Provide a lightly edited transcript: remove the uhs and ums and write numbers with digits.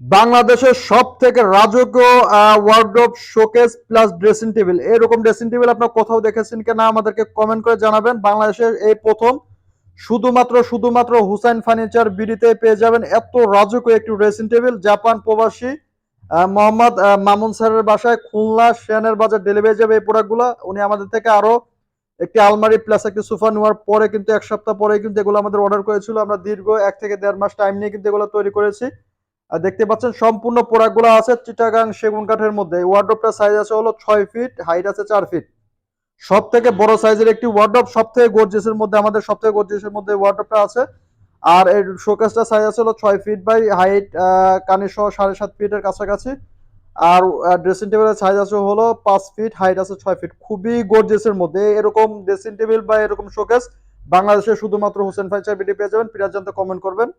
বাংলাদেশের সব থেকে রাজকীয় wardrobe showcase plus dressing table, এরকম ড্রেসিং টেবিল আপনার কোথাও দেখেছেন কিনা আমাদেরকে কমেন্ট করে জানাবেন। বাংলাদেশের এই প্রথম শুধুমাত্র হুসাইন ফার্নিচার বিডিতে পেয়ে যাবেন এত রাজকীয় একটি ড্রেসিং টেবিল। জাপান প্রবাসী মোহাম্মদ মামুন স্যারের বাসায় খুলনা সেনের বাজার ডেলিভারি যাবে এই প্রোডাক্টগুলো। উনি আমাদের থেকে আরো একটি আলমারি প্লাস একটি সোফা নেওয়ার পরে কিন্তু এক সপ্তাহ পরে কিন্তু এগুলো আমাদের অর্ডার করেছিল। আমরা দীর্ঘ 1 থেকে 1.5 মাস টাইম নিয়ে কিন্তু এগুলো তৈরি করেছি। আর দেখতে পাচ্ছেন সম্পূর্ণ প্রোডাক্টগুলো আছে চিটাগাং সেগুন কাঠের মধ্যে। ওয়ার্ডরোবটার সাইজ আছে হলো 6 ফিট, হাইট আছে 4 ফিট। সব থেকে বড় সাইজের একটি ওয়ার্ডরোব, সব থেকে গর্জিয়াসের মধ্যে আমাদের সব থেকে গর্জিয়াসের মধ্যে ওয়ার্ডরোবটা আছে। আর এর শোকেসটা সাইজ আছে হলো 6 ফিট বাই হাইট কানি সহ 7.5 ফিটের কাছাকাছি। আর ড্রেসিং টেবিলের সাইজ আছে হলো 5 ফিট, হাইট আছে 6 ফিট। খুবই গর্জিয়াসের মধ্যে এরকম ড্রেসিং টেবিল বা এরকম শোকেস বাংলাদেশে শুধুমাত্র হোসেন ফার্নিচার বিডি পেয়ে যাবেন। প্রিয় জানতে কমেন্ট করবেন।